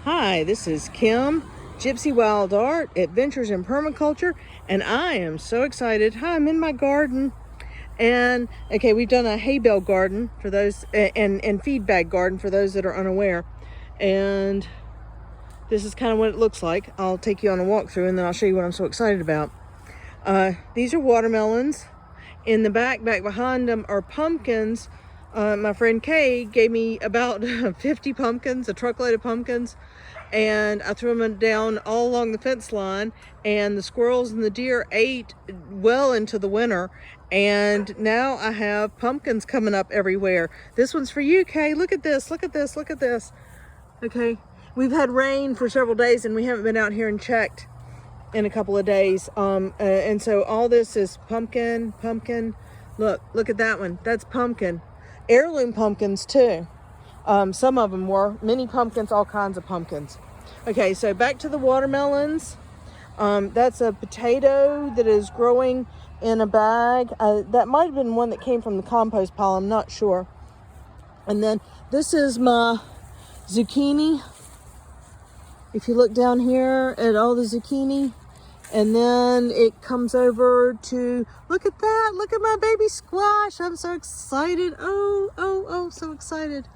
Hi, this is Kim, Gypsy Wild Art, Adventures in Permaculture, and I am so excited. Hi, I'm in my garden. And okay, we've done a hay bale garden for those, and feed bag garden for those that are unaware. And this is kind of what it looks like. I'll take you on a walkthrough and then I'll show you what I'm so excited about. These are watermelons. In the back behind them are pumpkins. My friend Kay gave me about 50 pumpkins, a truckload of pumpkins, and I threw them down all along the fence line, and the squirrels and the deer ate well into the winter, and now I have pumpkins coming up everywhere. This one's for you, Kay. Look at this, look at this, look at this. Okay, we've had rain for several days and we haven't been out here and checked in a couple of days, and so all this is pumpkin. Look at that one. That's pumpkin. Heirloom pumpkins too. Some of them were mini pumpkins, all kinds of pumpkins. Okay, so back to the watermelons. That's a potato that is growing in a bag. That might have been one that came from the compost pile, I'm not sure. And then this is my zucchini. If you look down here at all the zucchini, and then it comes over to, look at that, look at my baby squash. I'm so excited. Oh, so excited.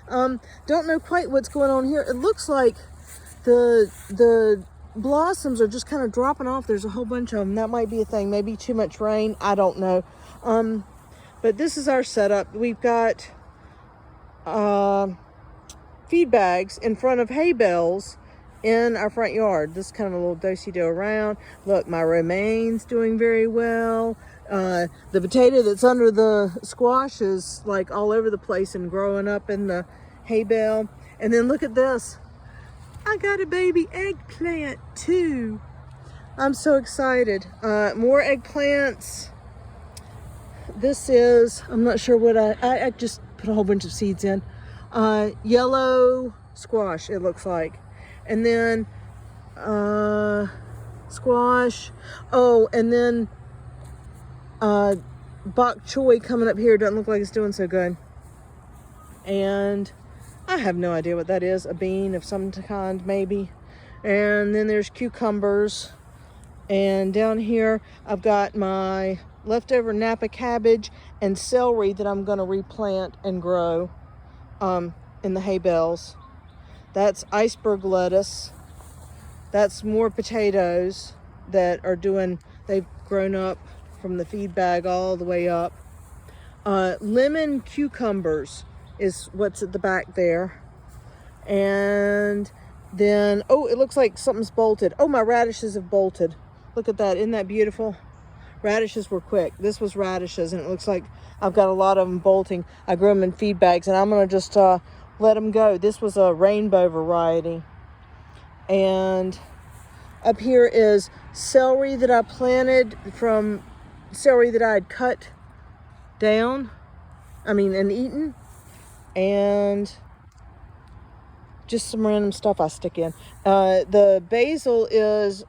Don't know quite what's going on here. It looks like the blossoms are just kind of dropping off. There's a whole bunch of them. That might be a thing. Maybe too much rain. I don't know. But this is our setup. We've got feed bags in front of hay bales in our front yard. This is kind of a little do-si-do around. Look, my romaine's doing very well. The potato that's under the squash is like all over the place and growing up in the hay bale. And then look at this. I got a baby eggplant too. I'm so excited. More eggplants. This is, I'm not sure what I just put a whole bunch of seeds in. Yellow squash, it looks like. And then squash. Oh, and then bok choy coming up here. Doesn't look like it's doing so good. And I have no idea what that is. A bean of some kind, maybe. And then there's cucumbers. And down here, I've got my leftover Napa cabbage and celery that I'm going to replant and grow in the hay bales. That's iceberg lettuce. That's more potatoes that are they've grown up from the feed bag all the way up. Lemon cucumbers is what's at the back there. And then, oh, it looks like something's bolted. Oh, my radishes have bolted. Look at that. Isn't that beautiful? Radishes were quick. This was radishes, and it looks like I've got a lot of them bolting. I grew them in feed bags, and I'm going to just let them go. This was a rainbow variety. And up here is celery that I planted from celery that I had cut down. And eaten. And just some random stuff I stick in. The basil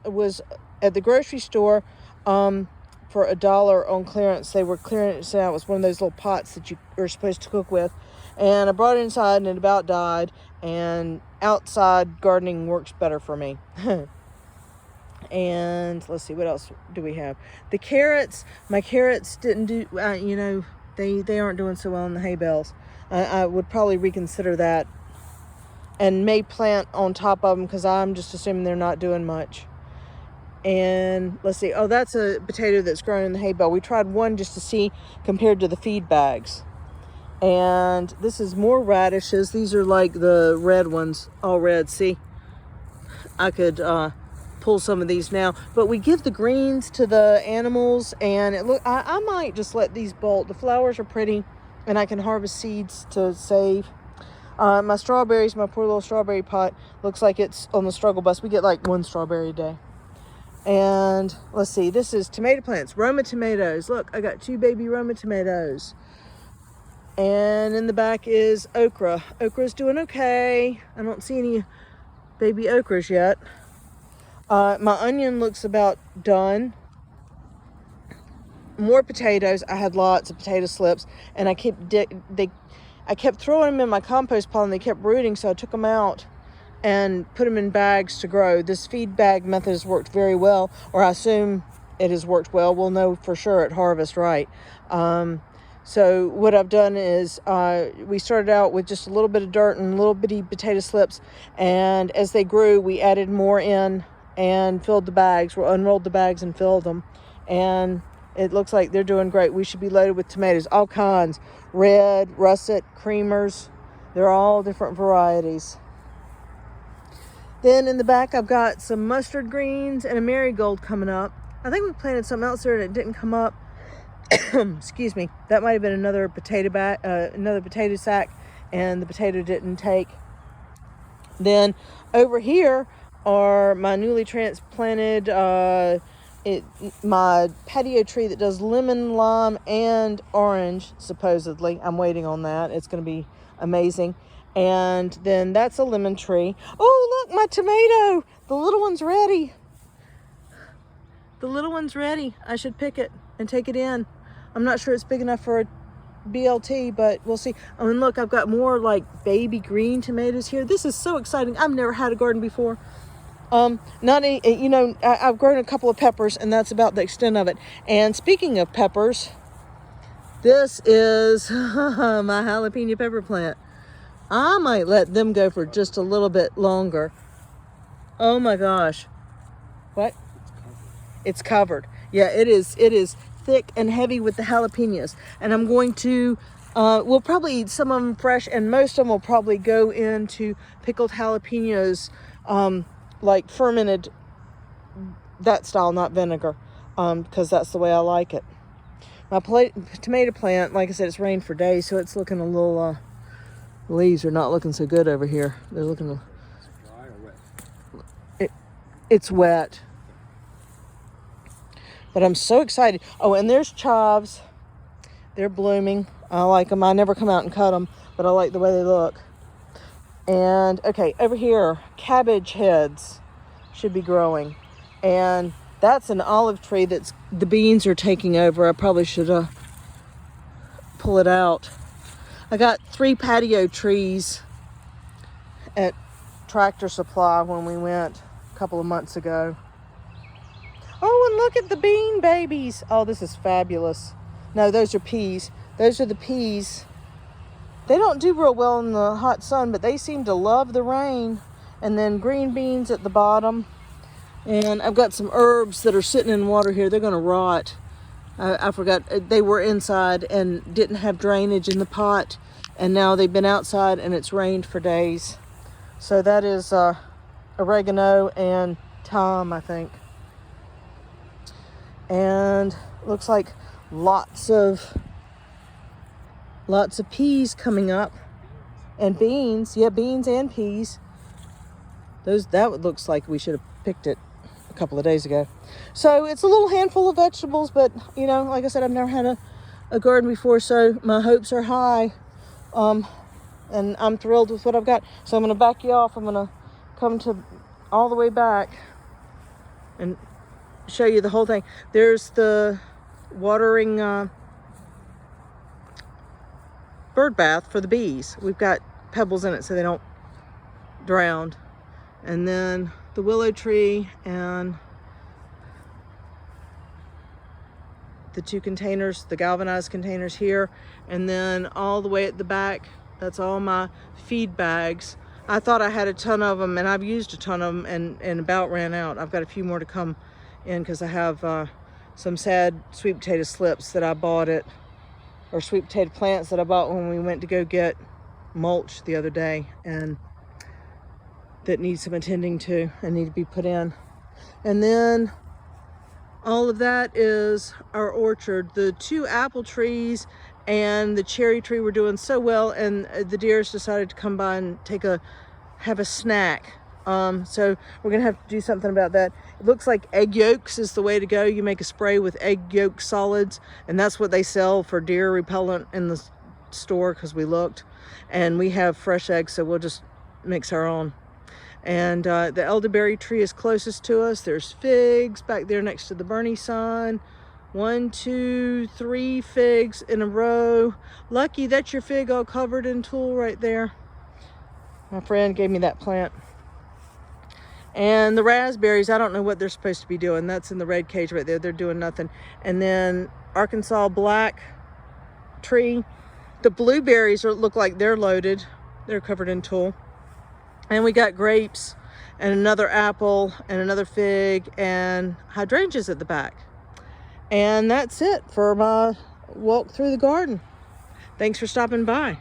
was at the grocery store for $1 on clearance. They were clearing it out. It was one of those little pots that you are supposed to cook with. And I brought it inside and it about died. And outside gardening works better for me. And let's see, what else do we have? The carrots. My carrots didn't do, they aren't doing so well in the hay bales. I would probably reconsider that and may plant on top of them because I'm just assuming they're not doing much. And let's see. Oh, that's a potato that's grown in the hay bale. We tried one just to see compared to the feed bags. And this is more radishes. These are like the red ones, all red. See, I could pull some of these now, but we give the greens to the animals. And I might just let these bolt. The flowers are pretty, and I can harvest seeds to save. My strawberries, my poor little strawberry pot, looks like it's on the struggle bus. We get like one strawberry a day. And let's see, this is tomato plants, Roma tomatoes. Look, I got 2 baby Roma tomatoes. And in the back is okra. Okra's doing okay. I don't see any baby okras yet. My onion looks about done. More potatoes. I had lots of potato slips, and I kept throwing them in my compost pile, and they kept rooting, so I took them out and put them in bags to grow. This feed bag method has worked very well, or I assume it has worked well. We'll know for sure at harvest, right? So what I've done is we started out with just a little bit of dirt and little bitty potato slips, and as they grew, we added more in and filled the bags. We unrolled the bags and filled them, and it looks like they're doing great. We should be loaded with tomatoes, all kinds, red, russet, creamers. They're all different varieties. Then in the back, I've got some mustard greens and a marigold coming up. I think we planted something else there and it didn't come up. Excuse me. That might have been another potato sack, and the potato didn't take. Then over here are my newly transplanted my patio tree that does lemon, lime, and orange, supposedly. I'm waiting on that. It's going to be amazing. And then that's a lemon tree. Oh, look, my tomato. The little one's ready. The little one's ready. I should pick it and take it in. I'm not sure it's big enough for a BLT, but we'll see. Oh, and look, I've got more like baby green tomatoes here. This is so exciting. I've never had a garden before. I've grown a couple of peppers, and that's about the extent of it. And speaking of peppers, this is my jalapeno pepper plant. I might let them go for just a little bit longer. Oh my gosh. What? It's covered. Yeah, it is thick and heavy with the jalapenos. And I'm going to, we'll probably eat some of them fresh, and most of them will probably go into pickled jalapenos, like fermented, that style, not vinegar, because that's the way I like it. My tomato plant, like I said, it's rained for days, so it's looking a little, leaves are not looking so good over here. They're looking, dry or wet? It's wet. But I'm so excited. Oh, and there's chives. They're blooming. I like them. I never come out and cut them, but I like the way they look. And okay, over here, cabbage heads should be growing. And that's an olive tree that's, the beans are taking over. I probably should pull it out. I got 3 patio trees at Tractor Supply when we went a couple of months ago. Oh, and look at the bean babies. Oh, this is fabulous. No, those are peas. Those are the peas. They don't do real well in the hot sun, but they seem to love the rain. And then green beans at the bottom. And I've got some herbs that are sitting in water here. They're going to rot. I forgot. They were inside and didn't have drainage in the pot. And now they've been outside and it's rained for days. So that is oregano and thyme, I think. And looks like lots of peas coming up, and beans. Yeah, beans and peas. That looks like we should have picked it a couple of days ago. So it's a little handful of vegetables, but you know, like I said, I've never had a garden before, so my hopes are high. And I'm thrilled with what I've got. So I'm going to back you off. I'm going to come to all the way back and show you the whole thing. There's the watering bird bath for the bees. We've got pebbles in it so they don't drown. And then the willow tree and the 2 containers, the galvanized containers here. And then all the way at the back, that's all my feed bags. I thought I had a ton of them, and I've used a ton of them and about ran out. I've got a few more to come in because I have some sad sweet potato slips that I bought or sweet potato plants that I bought when we went to go get mulch the other day, and that need some attending to and need to be put in. And then all of that is our orchard. The 2 apple trees and the cherry tree were doing so well, and the deers decided to come by and have a snack. So we're gonna have to do something about that. It looks like egg yolks is the way to go. You make a spray with egg yolk solids, and that's what they sell for deer repellent in the store, because we looked, and we have fresh eggs, so we'll just mix our own. And the elderberry tree is closest to us. There's figs back there next to the Bernie sign. 1, 2, 3 figs in a row. Lucky that's your fig all covered in tulle right there. My friend gave me that plant. And the raspberries, I don't know what they're supposed to be doing. That's in the red cage right there. They're doing nothing. And then Arkansas black tree. The blueberries look like they're loaded. They're covered in tulle. And we got grapes and another apple and another fig and hydrangeas at the back. And that's it for my walk through the garden. Thanks for stopping by.